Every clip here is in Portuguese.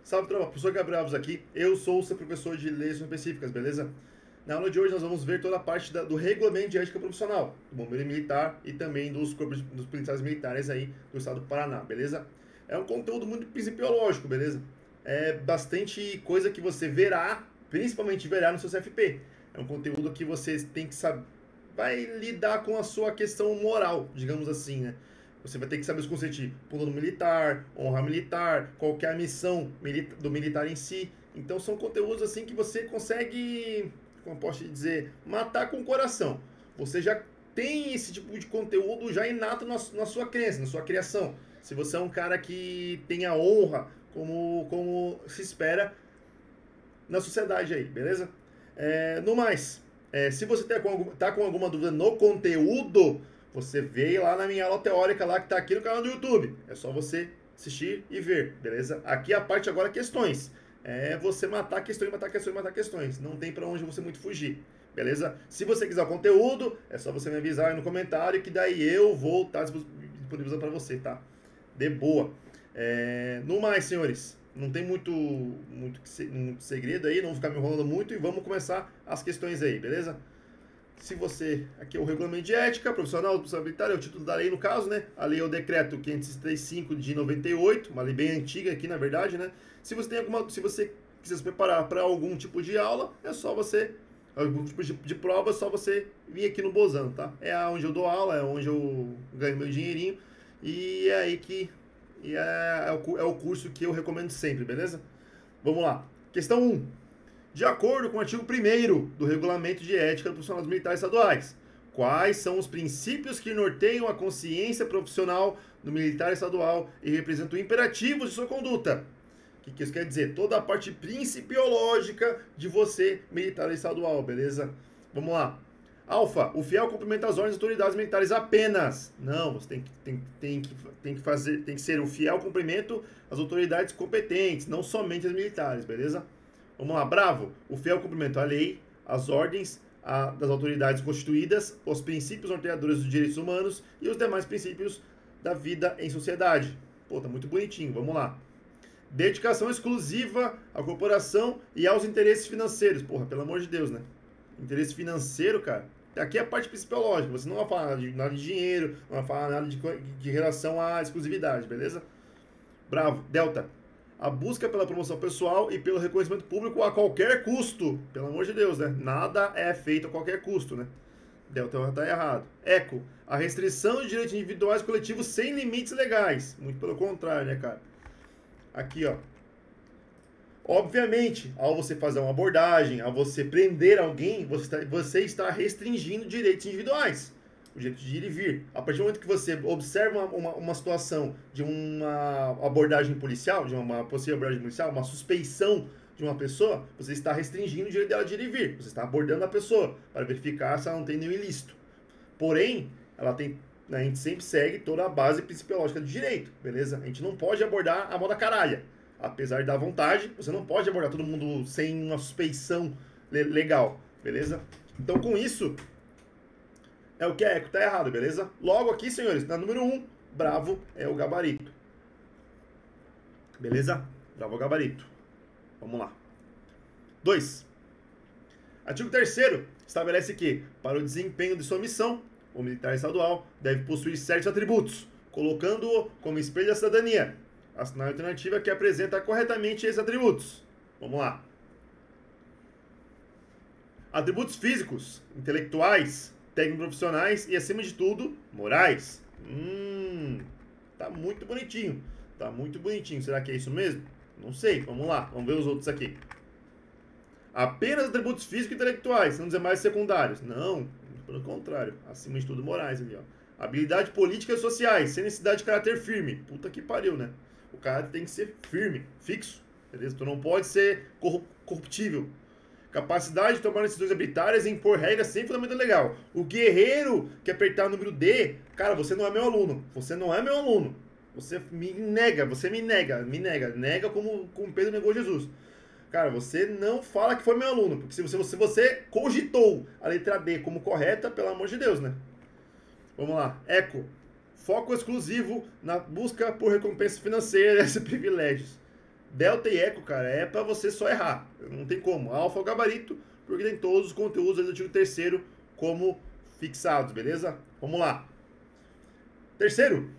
Salve, tropa, professor Gabriel Alves aqui. Eu sou o seu professor de leis específicas, beleza? Na aula de hoje nós vamos ver toda a parte do regulamento de ética profissional, do bombeiro militar e também dos corpos dos policiais militares aí do estado do Paraná, beleza? É um conteúdo muito principiológico, beleza? É bastante coisa que você verá, principalmente verá no seu CFP. É um conteúdo que você tem que saber, vai lidar com a sua questão moral, digamos assim, né? Você vai ter que saber os conceitos de pundonor militar, honra militar, qual que é a missão do militar em si. Então são conteúdos assim que você consegue, como posso dizer, matar com o coração. Você já tem esse tipo de conteúdo já inato na sua crença, na sua criação. Se você é um cara que tem a honra como se espera na sociedade aí, beleza? No mais, se você tá com alguma dúvida no conteúdo, você vê lá na minha aula teórica lá que tá aqui no canal do YouTube. É só você assistir e ver, beleza? Aqui a parte agora questões. É você matar questões, matar questões, matar questões. Não tem pra onde você muito fugir, beleza? Se você quiser o conteúdo, é só você me avisar aí no comentário que daí eu vou estar disponibilizando pra você, tá? De boa. No mais, senhores, não tem muito segredo aí, não vou ficar me enrolando muito e vamos começar as questões aí, beleza? Se você, aqui é o regulamento de ética profissional do militar, é o título da lei no caso, né? A lei é o decreto 535 de 98, uma lei bem antiga aqui na verdade, né? Se você quiser se preparar para algum tipo de aula, é só você, algum tipo de prova, é só você vir aqui no Bozano, tá? É onde eu dou aula, é onde eu ganho meu dinheirinho e é aí que é o curso que eu recomendo sempre, beleza? Vamos lá. Questão 1. De acordo com o artigo 1º do Regulamento de Ética dos Profissionais Militares Estaduais, quais são os princípios que norteiam a consciência profissional do militar estadual e representam imperativos de sua conduta? O que isso quer dizer? Toda a parte principiológica de você, militar estadual, beleza? Vamos lá. Alfa, o fiel cumprimento às ordens das autoridades militares apenas. Não, você tem que ser o fiel cumprimento às autoridades competentes, não somente as militares, beleza? Vamos lá, bravo. O fiel cumprimento à lei, às ordens das autoridades constituídas, os princípios norteadores dos direitos humanos e os demais princípios da vida em sociedade. Pô, tá muito bonitinho, vamos lá. Dedicação exclusiva à corporação e aos interesses financeiros. Porra, pelo amor de Deus, né? Interesse financeiro, cara. Aqui é a parte principiológica. Você não vai falar nada de dinheiro, não vai falar nada de relação à exclusividade, beleza? Bravo. Delta. A busca pela promoção pessoal e pelo reconhecimento público a qualquer custo. Pelo amor de Deus, né? Nada é feito a qualquer custo, né? Delta tá errado. Eco. A restrição de direitos individuais e coletivos sem limites legais. Muito pelo contrário, né, cara? Aqui, ó. Obviamente, ao você fazer uma abordagem, ao você prender alguém, você está restringindo direitos individuais. O direito de ir e vir. A partir do momento que você observa uma situação de uma abordagem policial, de uma possível abordagem policial, uma suspeição de uma pessoa, você está restringindo o direito dela de ir e vir. Você está abordando a pessoa para verificar se ela não tem nenhum ilícito. Porém, a gente sempre segue toda a base principiológica do direito, beleza? A gente não pode abordar a moda caralha. Apesar da vontade, você não pode abordar todo mundo sem uma suspeição legal, beleza? Então, com isso, é o que a Eco tá errado, beleza? Logo aqui, senhores, na número 1, bravo é o gabarito. Beleza? Bravo é o gabarito. Vamos lá. 2. Artigo 3º estabelece que, para o desempenho de sua missão, o militar estadual deve possuir certos atributos, colocando-o como espelho da cidadania. Assinar a alternativa que apresenta corretamente esses atributos. Vamos lá. Atributos físicos, intelectuais, técnico-profissionais e, acima de tudo, morais. Tá muito bonitinho. Tá muito bonitinho. Será que é isso mesmo? Não sei. Vamos lá. Vamos ver os outros aqui. Apenas atributos físicos e intelectuais, não dizer mais secundários. Não, pelo contrário. Acima de tudo, morais ali, ó. Habilidade política e sociais, sem necessidade de caráter firme. Puta que pariu, né? O cara tem que ser firme, fixo, beleza? Tu não pode ser corruptível. Capacidade de tomar decisões arbitrárias e impor regras sem fundamento legal. O guerreiro que apertar o número D, cara, você não é meu aluno. Você não é meu aluno. Você me nega como Pedro negou Jesus. Cara, você não fala que foi meu aluno, porque se você cogitou a letra D como correta, pelo amor de Deus, né? Vamos lá. Eco. Foco exclusivo na busca por recompensas financeiras e privilégios. delta e eco, cara, é para você só errar. Não tem como. Alfa é o gabarito, porque tem todos os conteúdos do artigo 3º como fixados, beleza? Vamos lá. Terceiro.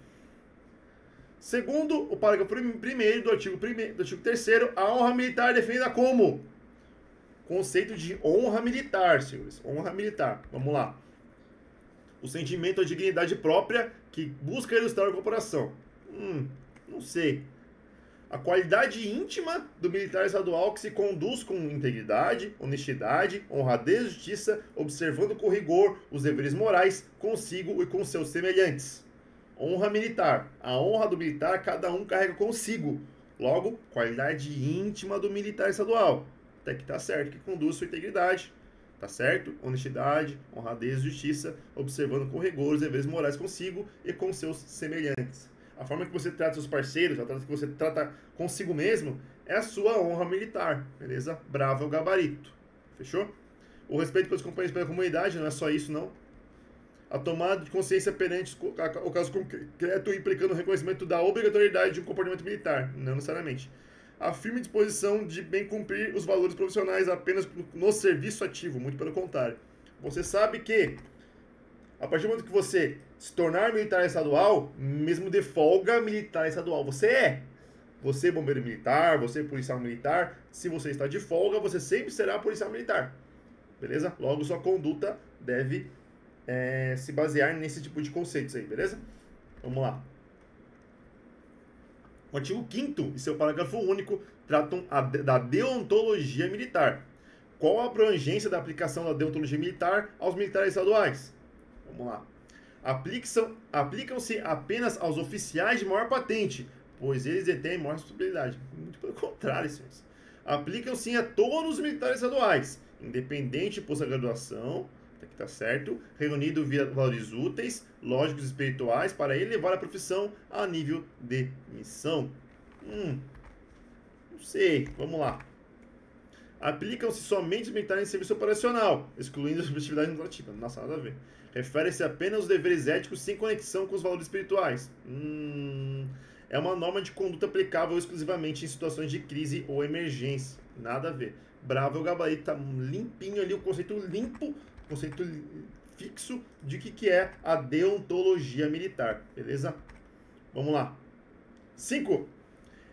Segundo o parágrafo 1º do artigo 3º, a honra militar é definida como conceito de honra militar, senhores. Honra militar. Vamos lá. O sentimento de dignidade própria que busca ilustrar a corporação. Não sei. A qualidade íntima do militar estadual que se conduz com integridade, honestidade, honradez e justiça, observando com rigor os deveres morais consigo e com seus semelhantes. Honra militar. A honra do militar cada um carrega consigo. Logo, qualidade íntima do militar estadual. Até que tá certo, que conduz sua integridade. Tá certo? Honestidade, honradez e justiça, observando com rigor os deveres morais consigo e com seus semelhantes. A forma que você trata seus parceiros, a forma que você trata consigo mesmo, é a sua honra militar, beleza? Bravo é o gabarito. Fechou? O respeito pelos companheiros pela comunidade, não é só isso, não. A tomada de consciência perante o caso concreto implicando o reconhecimento da obrigatoriedade de um comportamento militar, não necessariamente. A firme disposição de bem cumprir os valores profissionais apenas no serviço ativo, muito pelo contrário. Você sabe que, a partir do momento que você se tornar militar estadual, mesmo de folga militar estadual, você é. Você é bombeiro militar, você é policial militar. Se você está de folga, você sempre será policial militar. Beleza? Logo, sua conduta deve se basear nesse tipo de conceitos aí, beleza? Vamos lá. O artigo 5º e seu parágrafo único tratam da deontologia militar. Qual a abrangência da aplicação da deontologia militar aos militares estaduais? Vamos lá. Aplicam-se apenas aos oficiais de maior patente, pois eles detêm maior responsabilidade. Muito pelo contrário, senhores. Aplicam-se a todos os militares estaduais, independente de pós-graduação, aqui tá certo, reunido via valores úteis, lógicos e espirituais, para elevar a profissão a nível de missão. Não sei, vamos lá. Aplicam-se somente os militares em serviço operacional, excluindo a subjetividade normativa. Nossa, nada a ver. Refere-se apenas aos deveres éticos sem conexão com os valores espirituais. É uma norma de conduta aplicável exclusivamente em situações de crise ou emergência. Nada a ver. Bravo é o gabarito, tá limpinho ali, o conceito limpo, conceito fixo de que é a deontologia militar. Beleza? Vamos lá. 5.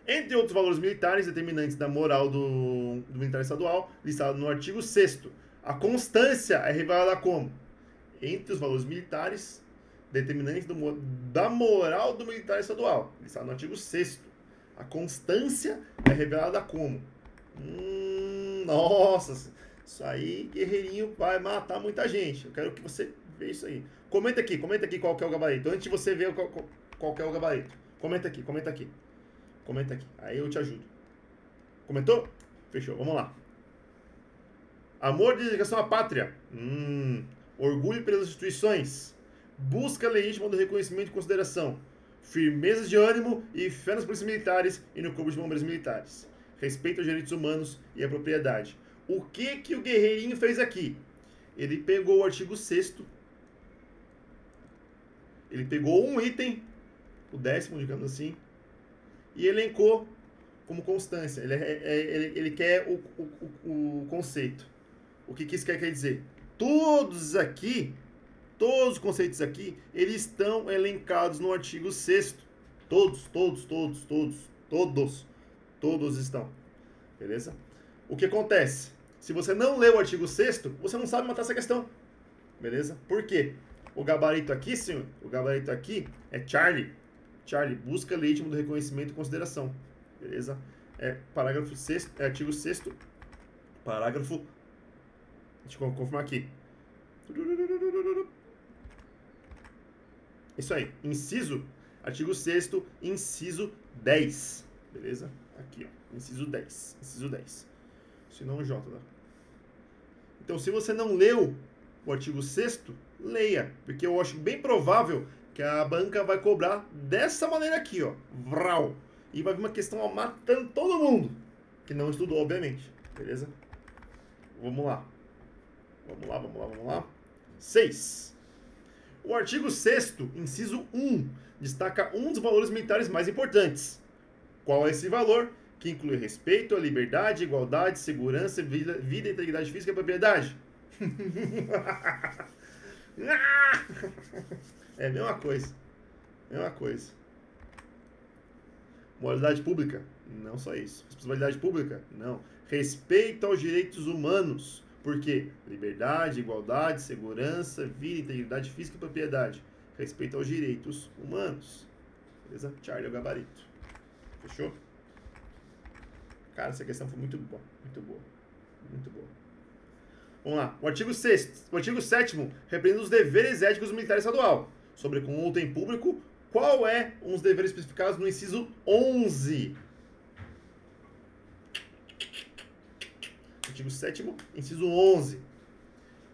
Entre outros valores militares determinantes da moral do militar estadual, listado no artigo 6º, a constância é revelada como? Entre os valores militares determinantes da moral do militar estadual, listado no artigo 6º, a constância é revelada como? Nossa, isso aí, guerreirinho, vai matar muita gente. Eu quero que você veja isso aí. Comenta aqui qual que é o gabarito. Antes de você ver qual que é o gabarito. Comenta aqui. Comenta aqui, aí eu te ajudo. Comentou? Fechou, vamos lá. Amor e dedicação à pátria. Orgulho pelas instituições. Busca legítima do reconhecimento e consideração. Firmeza de ânimo e fé nas polícias militares e no corpo de bombeiros militares. Respeito aos direitos humanos e à propriedade. O que o guerreirinho fez aqui? Ele pegou o artigo 6º. Ele pegou um item, o 10º, digamos assim, e elencou como constância. Ele quer o conceito. O que isso quer dizer? Todos os conceitos aqui, eles estão elencados no artigo 6º. Todos estão. Beleza? O que acontece? Se você não lê o artigo 6º, você não sabe matar essa questão. Beleza? Por quê? O gabarito aqui, senhor, o gabarito aqui é Charlie. Charlie, busca legítimo do reconhecimento e consideração. Beleza? Parágrafo 6º, artigo 6º, parágrafo... Deixa eu confirmar aqui. Isso aí. Inciso, artigo 6º, inciso 10. Beleza? Aqui, ó. Inciso 10. Inciso 10. Se não, J, tá? Então, se você não leu o artigo 6º, leia. Porque eu acho bem provável que a banca vai cobrar dessa maneira aqui, ó. Vral. E vai vir uma questão matando todo mundo. Que não estudou, obviamente. Beleza? Vamos lá. Vamos lá. 6. O artigo 6º, inciso 1, destaca um dos valores militares mais importantes. Qual é esse valor? que inclui respeito à liberdade, igualdade, segurança, vida, integridade física e propriedade. É a mesma coisa. Mesma coisa. Moralidade pública? Não só isso. Responsabilidade pública? Não. Respeito aos direitos humanos. Por quê? Liberdade, igualdade, segurança, vida, integridade física e propriedade. Respeito aos direitos humanos. Beleza? Charlie é o gabarito. Fechou? Cara, essa questão foi muito boa. Muito boa. Muito boa. Vamos lá. O artigo 6º. O artigo 7º repreende os deveres éticos do militar estadual. Sobre conduta em público, qual é um dos deveres especificados no inciso 11? Artigo 7º, inciso 11.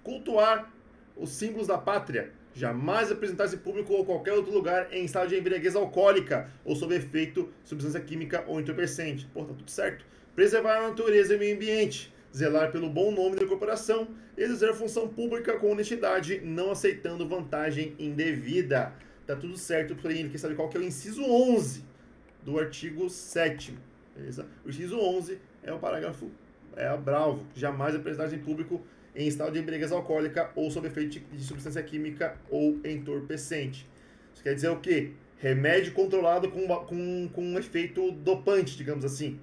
Cultuar os símbolos da pátria. Jamais apresentar-se em público ou qualquer outro lugar em estado de embriaguez alcoólica ou sob efeito de substância química ou entorpecente. Pô, tá tudo certo. Preservar a natureza e o meio ambiente. Zelar pelo bom nome da corporação. Exercer função pública com honestidade, não aceitando vantagem indevida. Tá tudo certo, porém ele quer saber qual que é o inciso 11 do artigo 7º. Beleza? O inciso 11 é o parágrafo bravo. Jamais apresentar-se em público em estado de embriaguez alcoólica ou sob efeito de substância química ou entorpecente. Isso quer dizer o quê? Remédio controlado com um efeito dopante, digamos assim.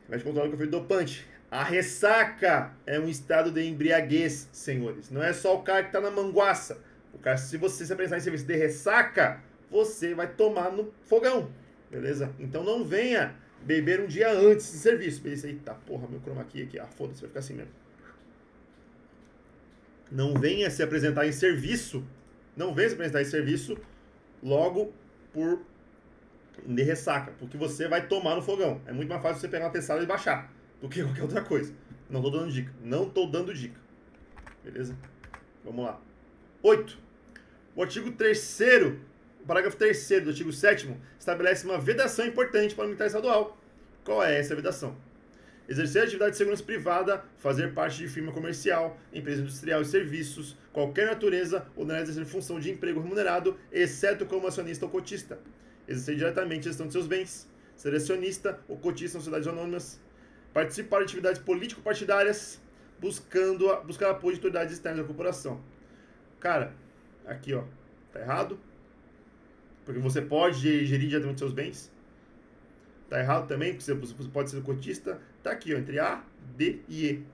Remédio controlado com efeito dopante. A ressaca é um estado de embriaguez, senhores. Não é só o cara que está na manguaça. O cara, se você se apresentar em serviço de ressaca, você vai tomar no fogão. Beleza? Então não venha beber um dia antes de serviço. Beleza? Eita, porra, meu chroma key aqui. Ah, foda-se, vai ficar assim mesmo. Não venha se apresentar em serviço. Não venha se apresentar em serviço logo por de ressaca. Porque você vai tomar no fogão. É muito mais fácil você pegar uma testada e baixar do que qualquer outra coisa. Não tô dando dica. Não tô dando dica. Beleza? Vamos lá. 8. O artigo 3º, o parágrafo 3º do artigo 7º, estabelece uma vedação importante para o militar estadual. Qual é essa vedação? Exercer atividade de segurança privada, fazer parte de firma comercial, empresa industrial e serviços, qualquer natureza ou não exercer função de emprego remunerado, exceto como acionista ou cotista. Exercer diretamente a gestão de seus bens, ser acionista ou cotista em sociedades anônimas, participar de atividades político-partidárias, buscar apoio de autoridades externas da corporação. Cara, aqui ó, tá errado, porque você pode gerir diretamente seus bens. Tá errado também, porque você pode ser cotista. Tá aqui, ó, entre A, D e E.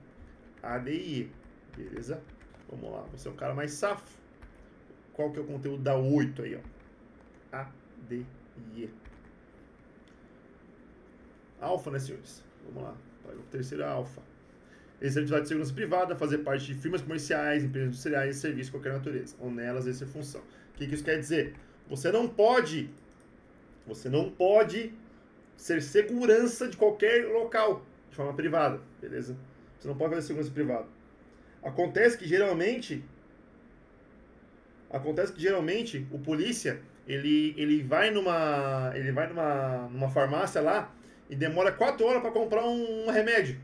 A, D e E. Beleza? Vamos lá, você é um cara mais safo. Qual que é o conteúdo da 8 aí, ó? A, D e E. Alfa, né, senhores? Vamos lá. O terceiro é alfa. Exercer atividade de segurança privada, fazer parte de firmas comerciais, empresas industriais e serviços de qualquer natureza, ou nelas exercer função. O que isso quer dizer? Você não pode ser segurança de qualquer local, de forma privada, beleza? Você não pode fazer segurança privada. Acontece que geralmente o polícia, ele vai numa farmácia lá e demora 4 horas para comprar um remédio.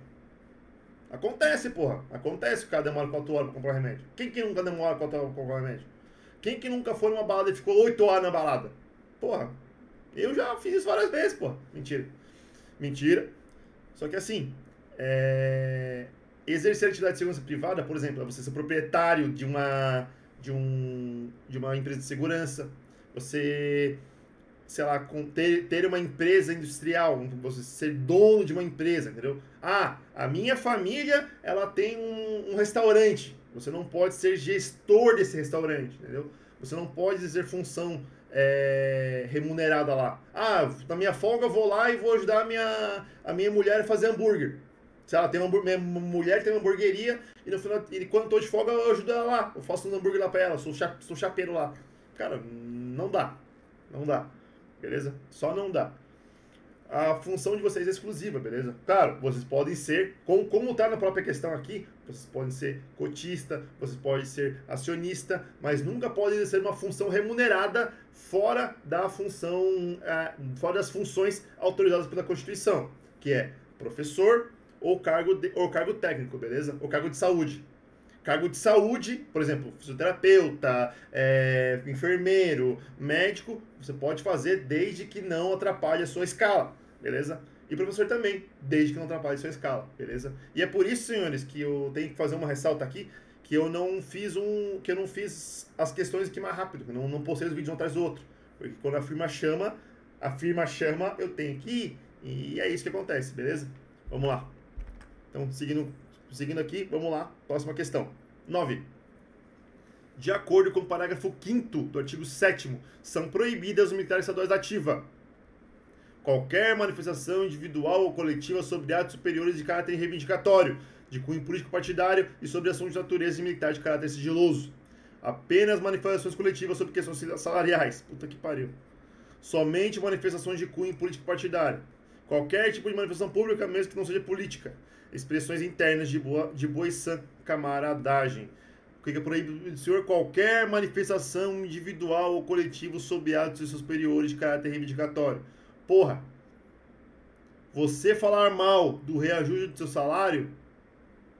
Acontece, porra. Acontece que o cara demora 4 horas pra comprar um remédio. Quem que nunca demora 4 horas pra comprar um remédio? Quem que nunca foi numa balada e ficou 8 horas na balada? Porra, eu já fiz isso várias vezes, porra. Mentira. Mentira. Só que assim, exercer atividade de segurança privada, por exemplo, é você ser proprietário de uma empresa de segurança, você, sei lá, ter uma empresa industrial, você ser dono de uma empresa, entendeu? Ah, a minha família, ela tem um restaurante. Você não pode ser gestor desse restaurante, entendeu? Você não pode exercer função remunerada lá. Ah, na minha folga eu vou lá e vou ajudar a minha mulher a fazer hambúrguer. Se ela tem minha mulher tem uma hamburgueria e no final, quando eu tô de folga eu ajudo ela lá. Eu faço um hambúrguer lá pra ela, sou chapeiro lá. Cara, não dá. Não dá. Beleza? Só não dá. A função de vocês é exclusiva, beleza? Claro, vocês podem ser, como tá na própria questão aqui, vocês podem ser cotista, vocês podem ser acionista, mas nunca podem exercer uma função remunerada fora das funções autorizadas pela Constituição, que é professor ou cargo técnico, beleza? Ou cargo de saúde. Cargo de saúde, por exemplo, fisioterapeuta, enfermeiro, médico, você pode fazer desde que não atrapalhe a sua escala. beleza? E professor também, desde que não atrapalhe sua escala, beleza? E é por isso, senhores, que eu tenho que fazer uma ressalta aqui, que eu não fiz as questões aqui mais rápido, que eu não postei os vídeos um atrás do outro. Porque quando a firma chama, eu tenho que ir. E é isso que acontece, beleza? Vamos lá. Então, seguindo aqui, vamos lá. Próxima questão. 9. De acordo com o parágrafo 5º do artigo 7º, são proibidas os militares estaduais da ativa qualquer manifestação individual ou coletiva sobre atos superiores de caráter reivindicatório, de cunho político partidário e sobre assuntos de natureza militar de caráter sigiloso. Apenas manifestações coletivas sobre questões salariais. Puta que pariu. Somente manifestações de cunho político partidário. Qualquer tipo de manifestação pública, mesmo que não seja política. Expressões internas de boa e sã camaradagem. O que é proibido, senhor? Qualquer manifestação individual ou coletiva sob atos superiores de caráter reivindicatório. Porra, você falar mal do reajuste do seu salário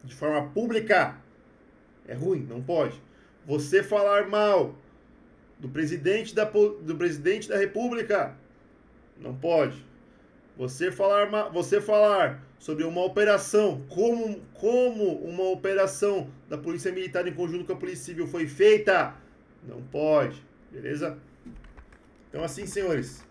de forma pública é ruim, não pode. Você falar mal do presidente da República não pode. Você falar sobre uma operação, como uma operação da Polícia Militar em conjunto com a Polícia Civil foi feita, não pode, beleza? Então assim, senhores,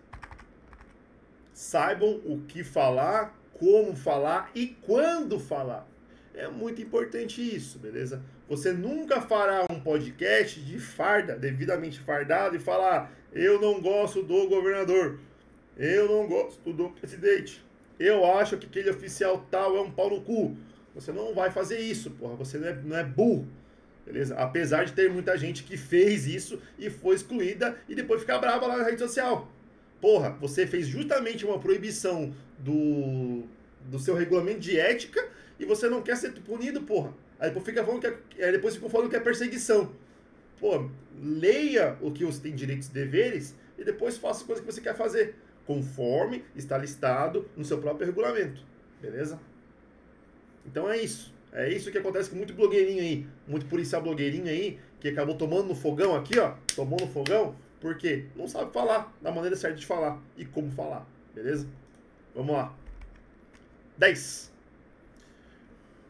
saibam o que falar, como falar e quando falar. É muito importante isso, beleza? Você nunca fará um podcast de farda, devidamente fardado, e falar: eu não gosto do governador, eu não gosto do presidente, eu acho que aquele oficial tal é um pau no cu. Você não vai fazer isso, porra, você não é burro, beleza? Apesar de ter muita gente que fez isso e foi excluída e depois fica brava lá na rede social. Porra, você fez justamente uma proibição do seu regulamento de ética e você não quer ser punido, porra. Aí depois ficam falando que é perseguição. Pô, leia o que você tem direitos e deveres e depois faça a coisa que você quer fazer, conforme está listado no seu próprio regulamento, beleza? Então é isso. É isso que acontece com muito blogueirinho aí, muito policial blogueirinho aí, que acabou tomando no fogão aqui, ó, tomou no fogão, porque não sabe falar da maneira certa de falar e como falar, beleza? Vamos lá. 10.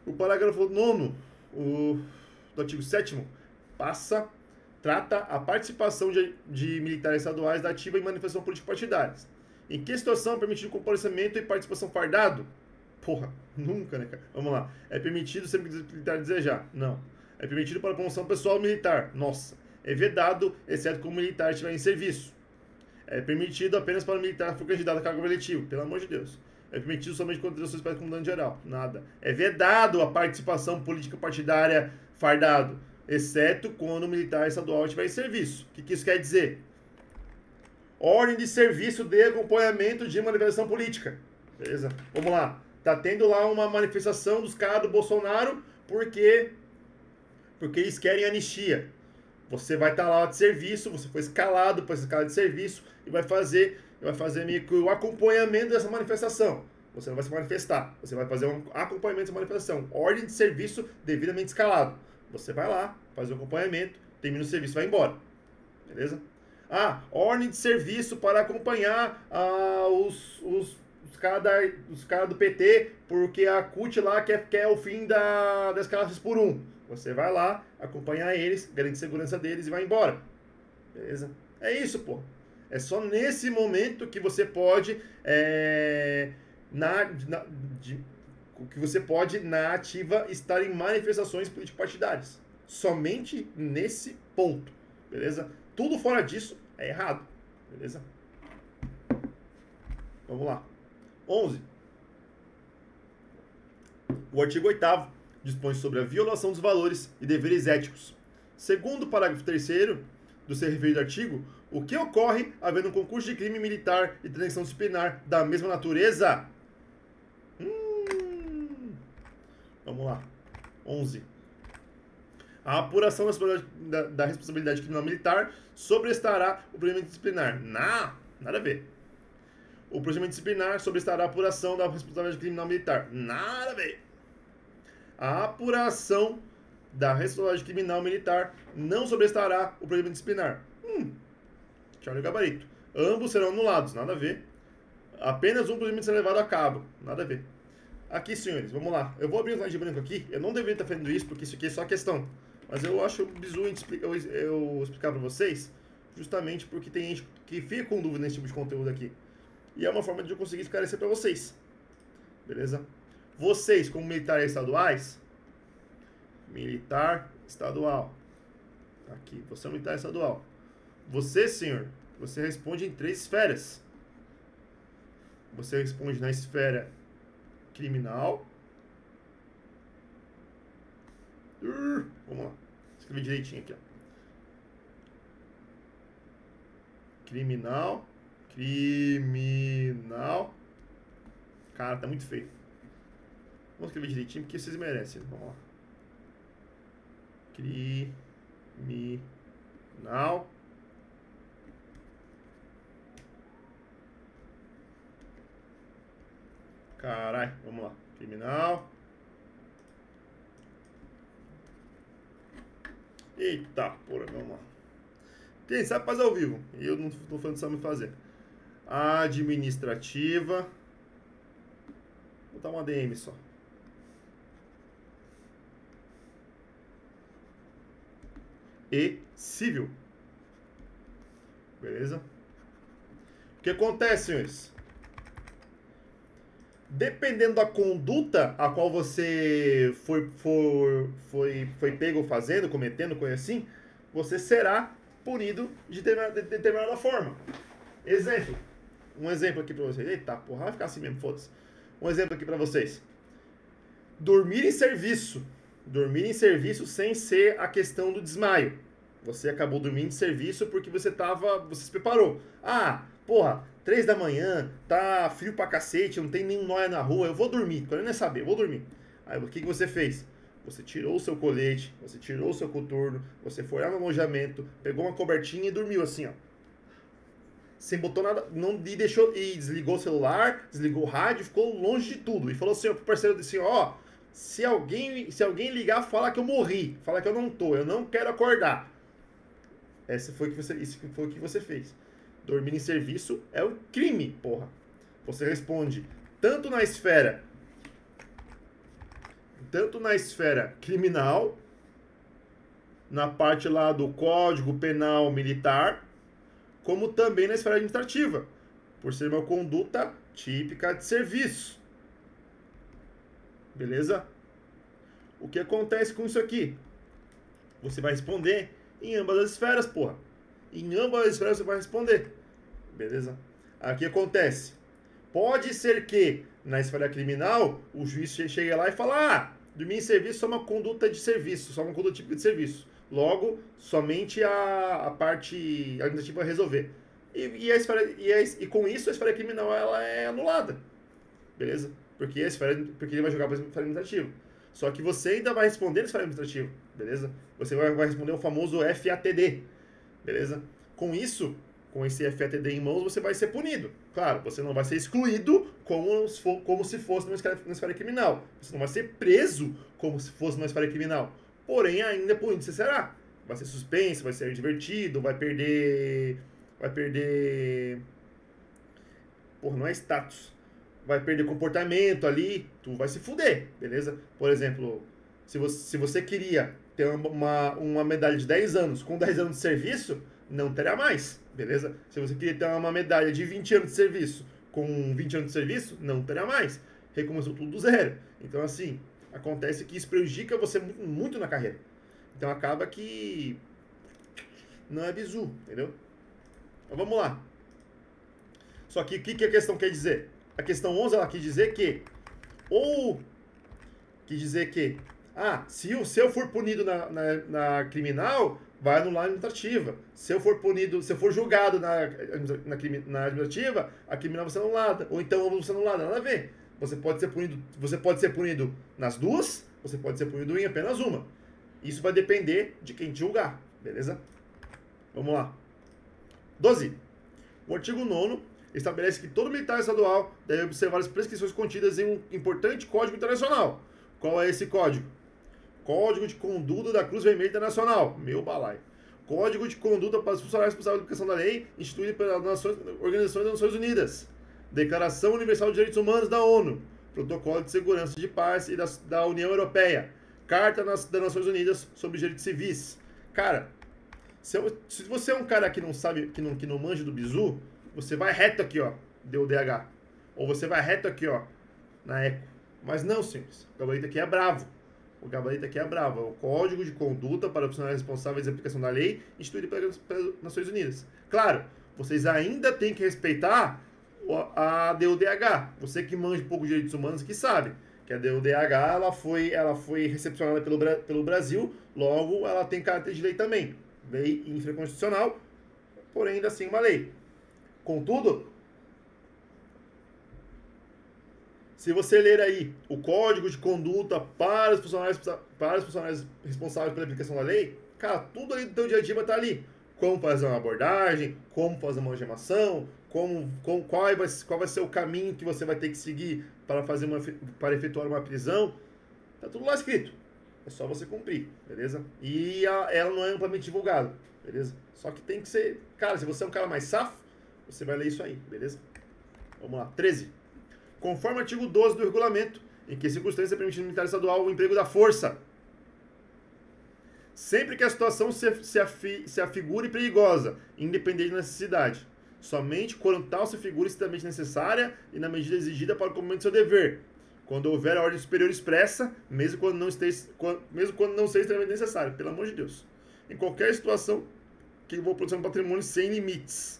O parágrafo 9º do artigo 7º trata a participação de militares estaduais da ativa em manifestação política partidárias. Em que situação é permitido comparecimento e participação fardado? Porra, nunca, né, cara? Vamos lá. É permitido sempre que o militar desejar? Não. É permitido para a promoção pessoal militar? Nossa. É vedado, exceto quando o militar estiver em serviço. É permitido apenas para o militar que for candidato a cargo eletivo? Pelo amor de Deus. É permitido somente quando tem para comandante geral? Nada. É vedado a participação política partidária fardado, exceto quando o militar estadual estiver em serviço. O que isso quer dizer? Ordem de serviço de acompanhamento de manifestação política. Beleza? Vamos lá. Tá tendo lá uma manifestação dos caras do Bolsonaro porque eles querem anistia. Você vai estar lá de serviço, você foi escalado para essa escala de serviço e vai fazer meio que o acompanhamento dessa manifestação. Você não vai se manifestar, você vai fazer um acompanhamento dessa manifestação. Ordem de serviço devidamente escalado. Você vai lá, faz o acompanhamento, termina o serviço e vai embora. Beleza? Ah, ordem de serviço para acompanhar os caras do PT, porque a CUT lá quer o fim das classes por um. Você vai lá, acompanhar eles, garante segurança deles e vai embora. Beleza? É isso, pô. É só nesse momento que você pode na ativa estar em manifestações político-partidárias. Somente nesse ponto. Beleza? Tudo fora disso é errado. Beleza? Vamos lá. 11. O artigo 8º dispõe sobre a violação dos valores e deveres éticos. Segundo o parágrafo 3º do seu referido artigo, o que ocorre havendo um concurso de crime militar e transação disciplinar da mesma natureza? Vamos lá. 11. A apuração da responsabilidade criminal militar sobrestará o procedimento disciplinar. Nada a ver. O procedimento disciplinar sobrestará a apuração da responsabilidade criminal militar. Nada a ver. A apuração da responsabilidade criminal militar não sobrestará o procedimento disciplinar. Tchau, gabarito. Ambos serão anulados. Nada a ver. Apenas um procedimento ser levado a cabo. Nada a ver. Aqui, senhores, vamos lá. Eu vou abrir um slide branco aqui. Eu não deveria estar fazendo isso, porque isso aqui é só questão. Mas eu acho bizu eu explicar para vocês, justamente porque tem gente que fica com dúvida nesse tipo de conteúdo aqui. E é uma forma de eu conseguir esclarecer para vocês. Beleza? Vocês, como militares estaduais, militar estadual. Aqui, você é um militar estadual. Você, senhor, você responde em 3 esferas. Você responde na esfera criminal. Vamos lá. Escrevi direitinho aqui, ó. Criminal. Criminal. Cara, tá muito feio. Vamos escrever direitinho porque vocês merecem. Vamos lá. Criminal. Caralho, vamos lá. Criminal. Eita, porra, vamos lá. Quem sabe faz ao vivo. Eu não tô falando que sabe fazer. Administrativa. Vou botar uma ADM só. E civil. Beleza? O que acontece, senhores? Dependendo da conduta a qual você foi pego fazendo, cometendo, coisa assim, você será punido de determinada forma. Exemplo. Um exemplo aqui pra vocês. Eita, porra, vai ficar assim mesmo, foda-se. Um exemplo aqui pra vocês. Dormir em serviço. Dormir em serviço sem ser a questão do desmaio. Você acabou dormindo em serviço porque você se preparou. Ah, porra, 3 da manhã, tá frio pra cacete, não tem nenhum nóia na rua, eu vou dormir, quero nem saber, eu vou dormir. Aí o que você fez? Você tirou o seu colete, você tirou o seu coturno, você foi lá no alojamento, pegou uma cobertinha e dormiu assim, ó. Sem botou nada, não deixou, e desligou o celular, desligou o rádio, ficou longe de tudo. E falou assim, ó, pro parceiro assim, ó, se alguém ligar, fala que eu morri, fala que eu não quero acordar. Isso foi o que você fez. Dormir em serviço é um crime, porra. Você responde tanto na esfera criminal, na parte lá do Código Penal Militar, como também na esfera administrativa, por ser uma conduta típica de serviço. Beleza? O que acontece com isso aqui? Você vai responder em ambas as esferas, porra. Em ambas as esferas você vai responder. Beleza? Aqui acontece. Pode ser que, na esfera criminal, o juiz chegue lá e fale, dormir em serviço é uma conduta de serviço, só uma conduta típica de serviço. Logo, somente a parte administrativa vai resolver. E com isso, a esfera criminal ela é anulada. Beleza? Porque ele vai jogar para a esfera administrativa. Só que você ainda vai responder na esfera administrativa. Beleza? Você vai responder o famoso FATD. Beleza? Com isso, com esse FATD em mãos, você vai ser punido. Claro, você não vai ser excluído como se fosse numa esfera criminal. Você não vai ser preso como se fosse numa esfera criminal. Porém, ainda punido você será. Vai ser suspenso, vai ser divertido, vai perder... Porra, não é status. Vai perder comportamento ali, tu vai se fuder, beleza? Por exemplo, se você queria ter uma medalha de 10 anos com 10 anos de serviço, não terá mais, beleza? Se você queria ter uma medalha de 20 anos de serviço com 20 anos de serviço, não terá mais. Recomeçou tudo do zero. Então, assim, acontece que isso prejudica você muito na carreira. Então, acaba que não é bizu, entendeu? Então, vamos lá. Só que o que a questão quer dizer? A questão 11, ela quis dizer que... se eu for punido na criminal, vai anular a administrativa. Se eu for julgado na administrativa, a criminal vai ser anulada. Ou então vai ser anulada, nada a ver. Você pode ser punido nas duas, você pode ser punido em apenas uma. Isso vai depender de quem te julgar, beleza? Vamos lá. 12. O artigo 9º estabelece que todo militar estadual deve observar as prescrições contidas em um importante código internacional. Qual é esse código? Código de Conduta da Cruz Vermelha Internacional. Meu balaio. Código de Conduta para os funcionários responsáveis pela aplicação da lei, instituído pelas Organizações das Nações Unidas. Declaração Universal de Direitos Humanos da ONU, Protocolo de Segurança de Paz e da União Europeia, Carta das Nações Unidas sobre Direitos Civis. Cara, se você é um cara que não sabe, que não manja do bizu, você vai reto aqui, ó, DUDH. Ou você vai reto aqui, ó, na ECO. Mas não, senhores, o gabarito aqui é bravo. O gabarito aqui é bravo. É o Código de Conduta para Profissionais Responsáveis da Aplicação da Lei, instituído pelas Nações Unidas. Claro, vocês ainda têm que respeitar a DUDH. Você que manja um pouco de direitos humanos que sabe que a DUDH ela foi recepcionada pelo Brasil, logo ela tem caráter de lei também. Lei infraconstitucional, porém ainda assim uma lei. Contudo, se você ler aí o Código de Conduta para os funcionários responsáveis pela aplicação da lei, cara, tudo ali do teu dia a dia vai estar ali. Como fazer uma abordagem, como fazer uma algemação, qual vai ser o caminho que você vai ter que seguir para efetuar uma prisão. Tá tudo lá escrito. É só você cumprir, beleza? E ela não é amplamente divulgada, beleza? Só que tem que ser... Cara, se você é um cara mais safo, você vai ler isso aí, beleza? Vamos lá. 13. Conforme o artigo 12 do regulamento, em que circunstância é permitido no militar estadual o emprego da força, sempre que a situação se afigure perigosa, independente da necessidade, somente quando tal se figure estritamente necessária e na medida exigida para o cumprimento do seu dever, quando houver a ordem superior expressa, mesmo quando não seja extremamente necessário, pelo amor de Deus. Em qualquer situação que envolva produção de patrimônio sem limites,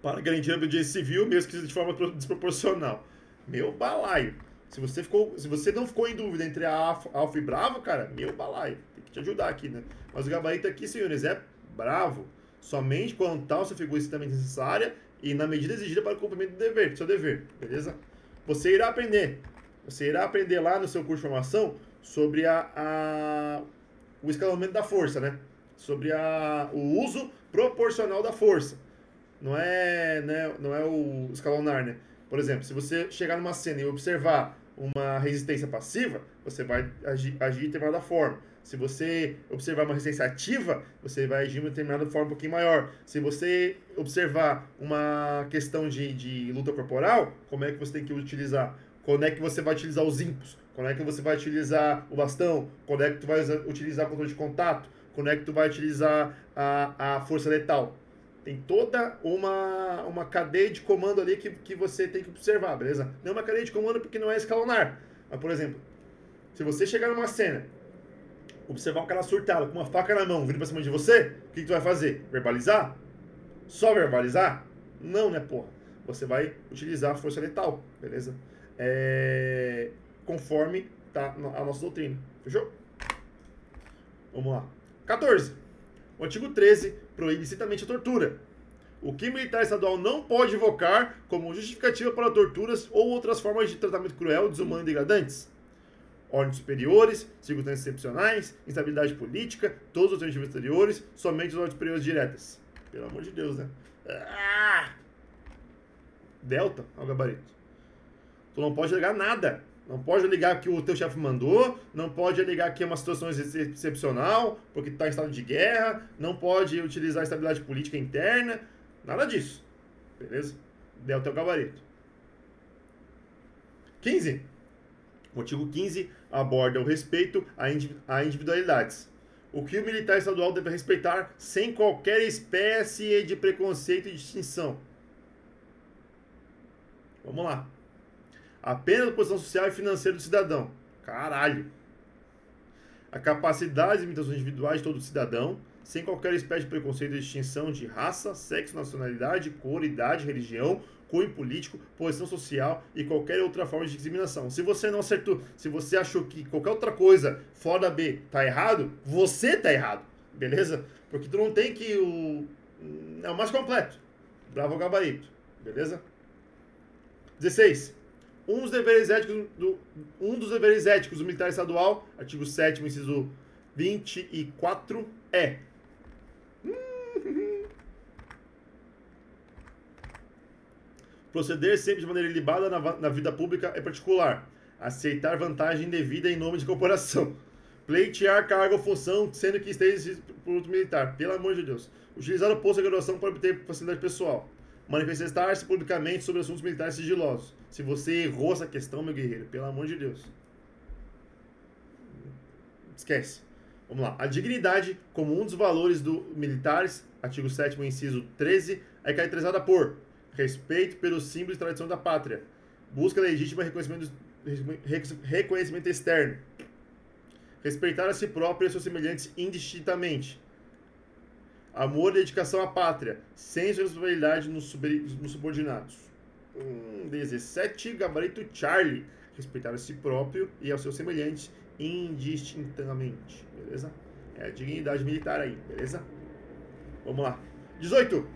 para garantir a obediência civil, mesmo que de forma desproporcional. Meu balaio. Se você não ficou em dúvida entre a Alfa e Bravo, cara, meu balaio. Tem que te ajudar aqui, né? Mas o gabarito aqui, senhores, é bravo. Somente quando tal se figura estritamente necessária e na medida exigida para o cumprimento do seu dever, beleza? Você irá aprender lá no seu curso de formação sobre o escalonamento da força, né? Sobre o uso proporcional da força. Não é o escalonar, né? Por exemplo, se você chegar numa cena e observar uma resistência passiva, você vai agir de determinada forma. Se você observar uma resistência ativa, você vai agir de uma determinada forma um pouquinho maior. Se você observar uma questão de luta corporal, como é que você tem que utilizar? Quando é que você vai utilizar os ímpulsos? Quando é que você vai utilizar o bastão? Quando é que tu vai utilizar o controle de contato? Quando é que tu vai utilizar a força letal? Tem toda uma cadeia de comando ali que você tem que observar, beleza? Não é uma cadeia de comando porque não é escalonar. Mas, por exemplo, se você chegar numa cena, observar um cara surtado com uma faca na mão, vindo pra cima de você, o que tu vai fazer? Verbalizar? Só verbalizar? Não, né, porra? Você vai utilizar a força letal, beleza? Conforme tá a nossa doutrina. Fechou? Vamos lá. 14. O artigo 13 proíbe citamente a tortura. O que o militar estadual não pode invocar como justificativa para torturas ou outras formas de tratamento cruel, desumano e degradantes. Ordens superiores, circunstâncias excepcionais, instabilidade política, todos os objetivos exteriores, somente as ordens superiores diretas. Pelo amor de Deus, né? Delta é o gabarito. Tu não pode alegar nada. Não pode alegar que o teu chefe mandou, não pode alegar que é uma situação excepcional, porque tu está em estado de guerra, não pode utilizar a estabilidade política interna, nada disso. Beleza? Delta é o gabarito. 15. O artigo 15 aborda o respeito a individualidades. O que o militar estadual deve respeitar sem qualquer espécie de preconceito e distinção. Vamos lá. Apenas a posição social e financeira do cidadão. Caralho. A capacidade e limitações individuais de todo cidadão, sem qualquer espécie de preconceito e distinção de raça, sexo, nacionalidade, cor, idade, religião, cunho político, posição social e qualquer outra forma de discriminação. Se você não acertou, se você achou que qualquer outra coisa fora da B tá errado, você tá errado. Beleza? Porque tu não tem que é o mais completo. Bravo gabarito. Beleza? 16. Um dos deveres éticos do militar estadual, artigo 7º, inciso 24, é proceder sempre de maneira ilibada na vida pública e particular, aceitar vantagem indevida em nome de corporação, pleitear cargo ou função, sendo que esteja por outro militar, pelo amor de Deus, utilizar o posto de graduação para obter facilidade pessoal, Manifestar-se publicamente sobre assuntos militares sigilosos. Se você errou essa questão, meu guerreiro, pelo amor de Deus. Esquece. Vamos lá. A dignidade, como um dos valores do militares, artigo 7º, inciso 13, é caracterizada por respeito pelos símbolos e tradição da pátria, busca legítima reconhecimento externo, respeitar a si próprio e a seus semelhantes indistintamente, amor e dedicação à pátria, sem responsabilidade nos subordinados. 17, gabarito Charlie, respeitar a si próprio e aos seus semelhantes indistintamente, beleza? É a dignidade militar aí, beleza? Vamos lá. 18.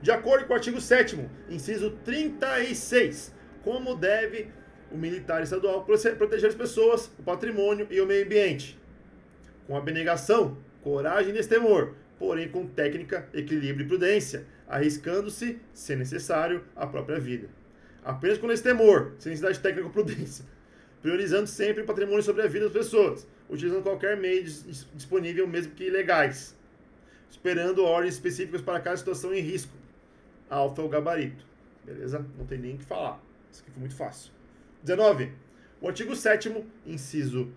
De acordo com o artigo 7º, inciso 36, como deve o militar estadual proteger as pessoas, o patrimônio e o meio ambiente? Com abnegação, coragem e destemor, porém com técnica, equilíbrio e prudência, arriscando-se, se necessário, a própria vida. Apenas com destemor, sem necessidade de técnica ou prudência, priorizando sempre o patrimônio sobre a vida das pessoas, utilizando qualquer meio disponível, mesmo que ilegais, esperando ordens específicas para cada situação em risco. Alfa é o gabarito, beleza? Não tem nem o que falar, isso aqui foi muito fácil. 19. O artigo 7º, inciso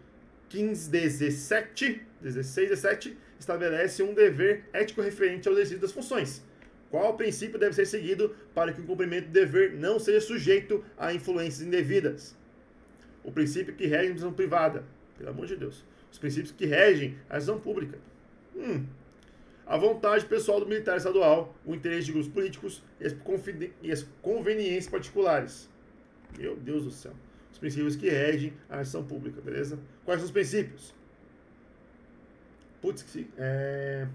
15, 16 e 17, estabelece um dever ético referente ao exercício das funções. Qual princípio deve ser seguido para que o cumprimento do dever não seja sujeito a influências indevidas? O princípio que rege a administração privada. Pelo amor de Deus. Os princípios que regem a administração pública. A vontade pessoal do militar estadual, o interesse de grupos políticos e as conveniências particulares. Meu Deus do céu. Os princípios que regem a administração pública, beleza? Quais são os princípios? Putz, é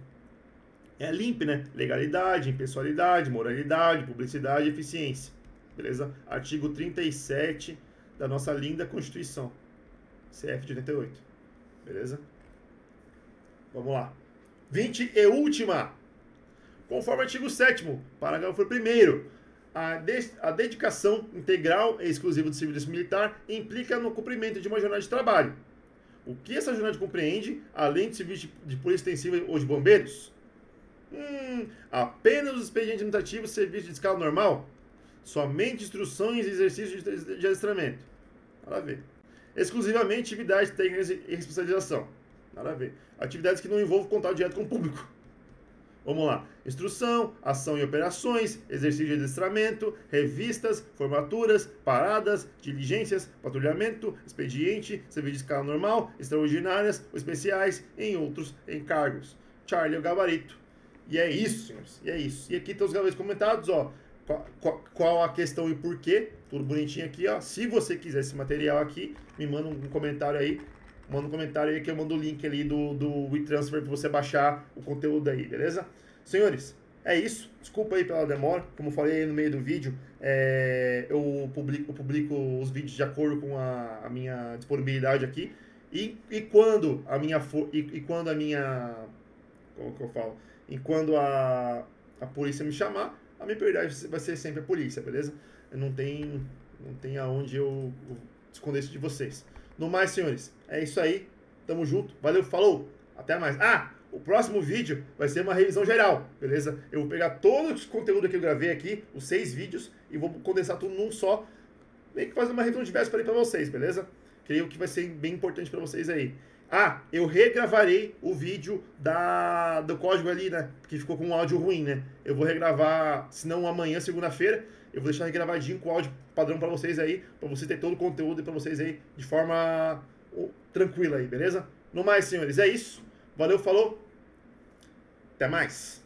LIMP, né? Legalidade, impessoalidade, moralidade, publicidade e eficiência. Beleza? Artigo 37 da nossa linda Constituição. CF de 88. Beleza? Vamos lá. 20 e última. Conforme o artigo 7º, parágrafo 1º, a dedicação integral e exclusiva do serviço militar implica no cumprimento de uma jornada de trabalho. O que essa jornada compreende, além de serviço de polícia extensiva ou de bombeiros? Apenas os expedientes administrativos, serviço de escala normal? Somente instruções e exercícios de adestramento? Nada a ver. Exclusivamente atividades técnicas e responsabilização? Nada a ver. Atividades que não envolvam contato direto com o público? Vamos lá. Instrução, ação e operações, exercício de adestramento, revistas, formaturas, paradas, diligências, patrulhamento, expediente, serviço de escala normal, extraordinárias ou especiais, em outros encargos. Charlie é o gabarito. E é isso, senhores. E é isso. E aqui estão os gabaritos comentados, ó. Qual a questão e porquê. Tudo bonitinho aqui, ó. Se você quiser esse material aqui, me manda um comentário aí. Manda um comentário aí que eu mando o link ali do WeTransfer para você baixar o conteúdo aí, beleza? Senhores, é isso. Desculpa aí pela demora. Como eu falei aí no meio do vídeo, eu publico os vídeos de acordo com a minha disponibilidade aqui. E quando a minha... Como que eu falo? E quando a polícia me chamar, a minha prioridade vai ser sempre a polícia, beleza? Não tem aonde eu esconder isso de vocês. No mais, senhores, é isso aí. Tamo junto. Valeu, falou. Até mais. O próximo vídeo vai ser uma revisão geral, beleza? Eu vou pegar todo o conteúdo que eu gravei aqui, os 6 vídeos, e vou condensar tudo num só. Meio que fazer uma revisão de véspera aí pra vocês, beleza? Creio que vai ser bem importante pra vocês aí. Eu regravarei o vídeo do código ali, né? Que ficou com um áudio ruim, né? Eu vou regravar, se não amanhã, segunda-feira. Eu vou deixar regravadinho com o áudio padrão pra vocês aí, pra vocês terem todo o conteúdo pra vocês aí de forma tranquila aí, beleza? No mais, senhores, é isso. Valeu, falou. Até mais.